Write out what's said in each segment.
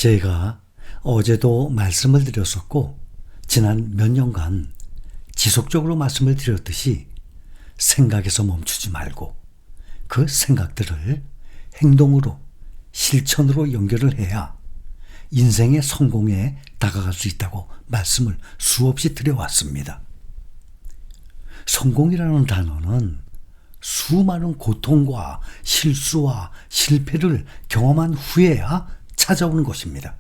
제가 어제도 말씀을 드렸었고, 지난 몇 년간 지속적으로 말씀을 드렸듯이 생각에서 멈추지 말고 그 생각들을 행동으로, 실천으로 연결을 해야 인생의 성공에 다가갈 수 있다고 말씀을 수없이 드려왔습니다. 성공이라는 단어는 수많은 고통과 실수와 실패를 경험한 후에야 찾아오는 것입니다.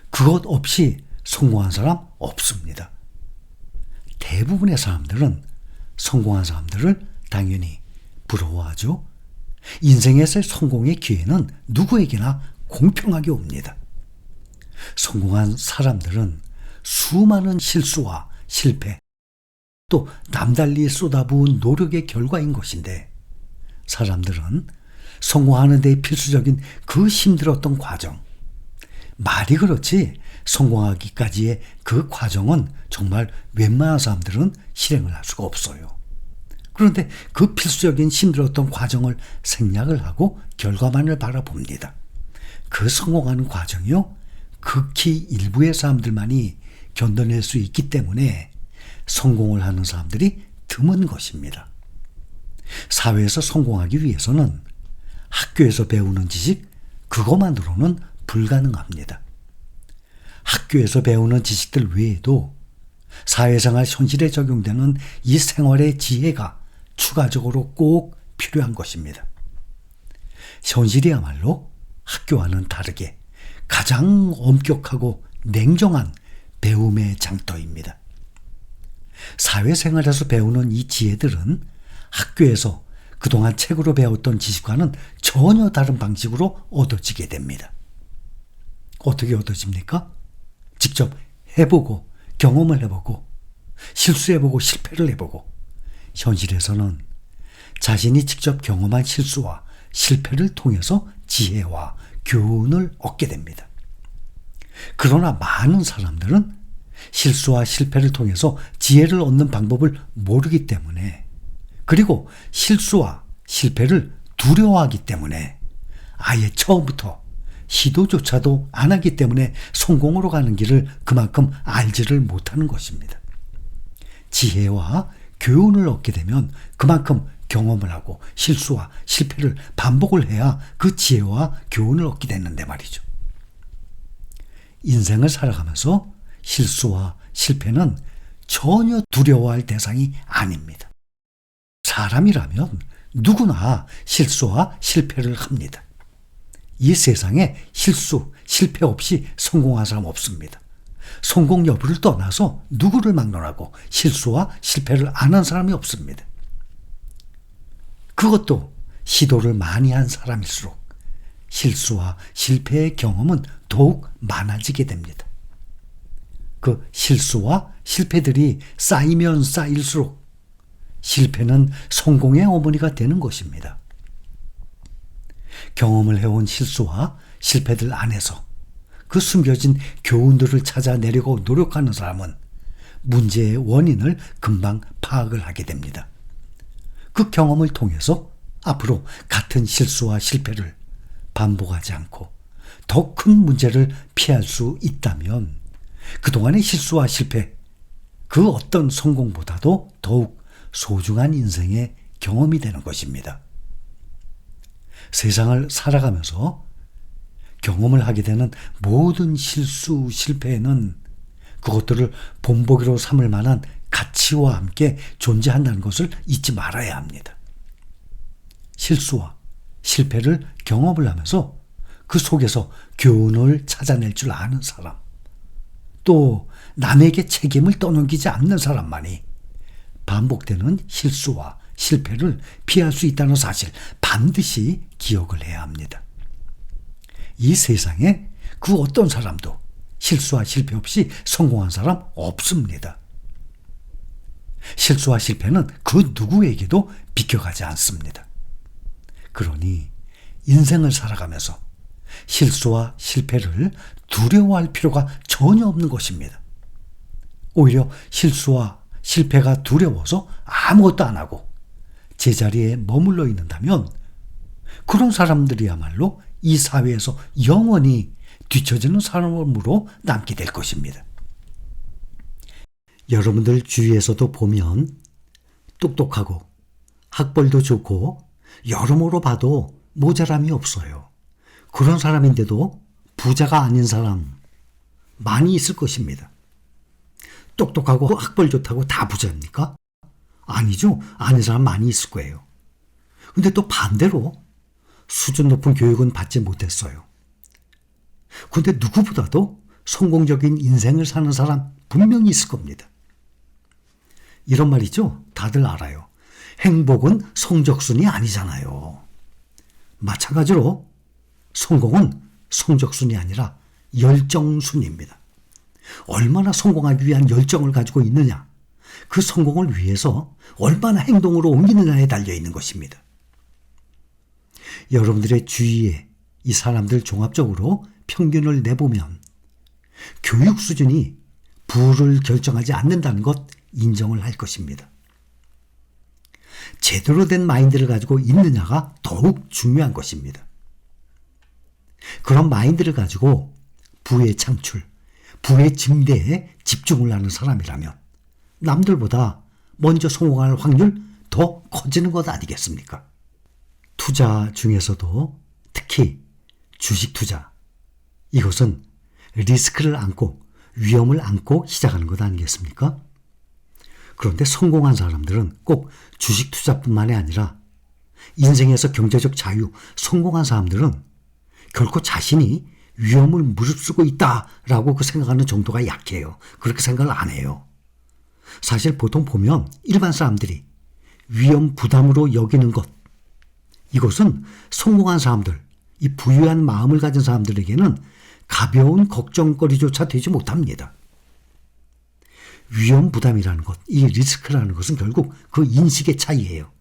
그것 없이 성공한 사람 없습니다. 대부분의 사람들은 성공한 사람들을 당연히 부러워하죠. 인생에서의 성공의 기회는 누구에게나 공평하게 옵니다. 성공한 사람들은 수많은 실수와 실패, 또 남달리 쏟아부은 노력의 결과인 것인데, 사람들은 성공하는 데 필수적인 그 힘들었던 과정, 말이 그렇지 성공하기까지의 그 과정은 정말 웬만한 사람들은 실행을 할 수가 없어요. 그런데 그 필수적인 힘들었던 과정을 생략을 하고 결과만을 바라봅니다. 그 성공하는 과정이요, 극히 일부의 사람들만이 견뎌낼 수 있기 때문에 성공을 하는 사람들이 드문 것입니다. 사회에서 성공하기 위해서는 학교에서 배우는 지식, 그것만으로는 불가능합니다. 학교에서 배우는 지식들 외에도 사회생활 현실에 적용되는 이 생활의 지혜가 추가적으로 꼭 필요한 것입니다. 현실이야말로 학교와는 다르게 가장 엄격하고 냉정한 배움의 장터입니다. 사회생활에서 배우는 이 지혜들은 학교에서 그동안 책으로 배웠던 지식과는 전혀 다른 방식으로 얻어지게 됩니다. 어떻게 얻어집니까? 직접 해보고 경험을 해보고 실수해보고 실패를 해보고, 현실에서는 자신이 직접 경험한 실수와 실패를 통해서 지혜와 교훈을 얻게 됩니다. 그러나 많은 사람들은 실수와 실패를 통해서 지혜를 얻는 방법을 모르기 때문에, 그리고 실수와 실패를 두려워하기 때문에 아예 처음부터 시도조차도 안 하기 때문에 성공으로 가는 길을 그만큼 알지를 못하는 것입니다. 지혜와 교훈을 얻게 되면 그만큼 경험을 하고 실수와 실패를 반복을 해야 그 지혜와 교훈을 얻게 되는데 말이죠. 인생을 살아가면서 실수와 실패는 전혀 두려워할 대상이 아닙니다. 사람이라면 누구나 실수와 실패를 합니다. 이 세상에 실수, 실패 없이 성공한 사람 없습니다. 성공 여부를 떠나서 누구를 막론하고 실수와 실패를 안 한 사람이 없습니다. 그것도 시도를 많이 한 사람일수록 실수와 실패의 경험은 더욱 많아지게 됩니다. 그 실수와 실패들이 쌓이면 쌓일수록 실패는 성공의 어머니가 되는 것입니다. 경험을 해온 실수와 실패들 안에서 그 숨겨진 교훈들을 찾아내려고 노력하는 사람은 문제의 원인을 금방 파악을 하게 됩니다. 그 경험을 통해서 앞으로 같은 실수와 실패를 반복하지 않고 더 큰 문제를 피할 수 있다면 그동안의 실수와 실패, 그 어떤 성공보다도 더욱 소중한 인생의 경험이 되는 것입니다. 세상을 살아가면서 경험을 하게 되는 모든 실수, 실패에는 그것들을 본보기로 삼을 만한 가치와 함께 존재한다는 것을 잊지 말아야 합니다. 실수와 실패를 경험을 하면서 그 속에서 교훈을 찾아낼 줄 아는 사람, 또 남에게 책임을 떠넘기지 않는 사람만이 반복되는 실수와 실패를 피할 수 있다는 사실 반드시 기억을 해야 합니다. 이 세상에 그 어떤 사람도 실수와 실패 없이 성공한 사람 없습니다. 실수와 실패는 그 누구에게도 비껴가지 않습니다. 그러니 인생을 살아가면서 실수와 실패를 두려워할 필요가 전혀 없는 것입니다. 오히려 실수와 실패가 두려워서 아무것도 안 하고 제자리에 머물러 있는다면 그런 사람들이야말로 이 사회에서 영원히 뒤처지는 사람으로 남게 될 것입니다. 여러분들 주위에서도 보면 똑똑하고 학벌도 좋고 여러모로 봐도 모자람이 없어요. 그런 사람인데도 부자가 아닌 사람 많이 있을 것입니다. 똑똑하고 학벌 좋다고 다 부자입니까? 아니죠. 아닌 사람 많이 있을 거예요. 근데 또 반대로 수준 높은 교육은 받지 못했어요. 근데 누구보다도 성공적인 인생을 사는 사람 분명히 있을 겁니다. 이런 말이죠. 다들 알아요. 행복은 성적순이 아니잖아요. 마찬가지로 성공은 성적순이 아니라 열정순입니다. 얼마나 성공하기 위한 열정을 가지고 있느냐, 그 성공을 위해서 얼마나 행동으로 옮기느냐에 달려있는 것입니다. 여러분들의 주위에 이 사람들 종합적으로 평균을 내보면 교육 수준이 부를 결정하지 않는다는 것 인정을 할 것입니다. 제대로 된 마인드를 가지고 있느냐가 더욱 중요한 것입니다. 그런 마인드를 가지고 부의 창출, 부의 증대에 집중을 하는 사람이라면 남들보다 먼저 성공할 확률 더 커지는 것 아니겠습니까? 투자 중에서도 특히 주식 투자, 이것은 리스크를 안고 위험을 안고 시작하는 것 아니겠습니까? 그런데 성공한 사람들은 꼭 주식 투자뿐만이 아니라 인생에서 경제적 자유, 성공한 사람들은 결코 자신이 위험을 무릅쓰고 있다라고 그 생각하는 정도가 약해요. 그렇게 생각을 안 해요. 사실 보통 보면 일반 사람들이 위험 부담으로 여기는 것, 이것은 성공한 사람들, 이 부유한 마음을 가진 사람들에게는 가벼운 걱정거리조차 되지 못합니다. 위험 부담이라는 것, 이 리스크라는 것은 결국 그 인식의 차이예요.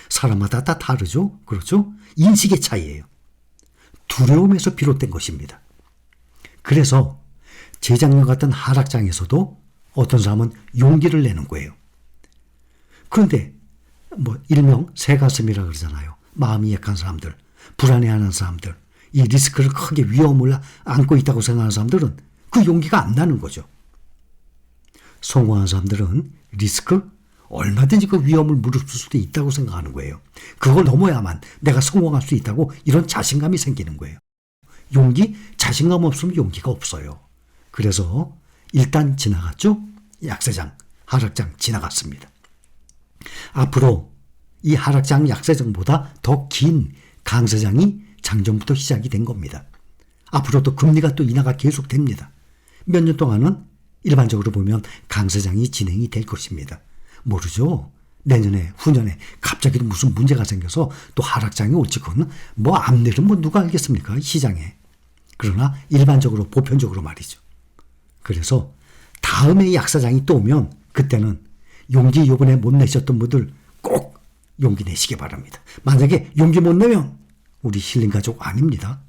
사람마다 다 다르죠? 그렇죠? 인식의 차이예요. 두려움에서 비롯된 것입니다. 그래서 재작년 같은 하락장에서도 어떤 사람은 용기를 내는 거예요. 그런데 일명 새가슴이라 그러잖아요. 마음이 약한 사람들, 불안해하는 사람들, 이 리스크를 크게 위험을 안고 있다고 생각하는 사람들은 그 용기가 안 나는 거죠. 성공한 사람들은 리스크, 얼마든지 그 위험을 무릅쓸 수도 있다고 생각하는 거예요. 그걸 넘어야만 내가 성공할 수 있다고 이런 자신감이 생기는 거예요. 용기, 자신감 없으면 용기가 없어요. 그래서 일단 지나갔죠? 약세장, 하락장 지나갔습니다. 앞으로 이 하락장, 약세장보다 더 긴 강세장이 작년부터 시작이 된 겁니다. 앞으로 또 금리가 또 인하가 계속됩니다. 몇 년 동안은 일반적으로 보면 강세장이 진행이 될 것입니다. 모르죠. 내년에, 후년에 갑자기 무슨 문제가 생겨서 또 하락장이 올지 그건 앞일은 누가 알겠습니까? 시장에. 그러나 일반적으로, 보편적으로 말이죠. 그래서 다음에 약세장이 또 오면 그때는 용기 요번에 못 내셨던 분들 꼭 용기 내시기 바랍니다. 만약에 용기 못 내면 우리 힐링가족 아닙니다.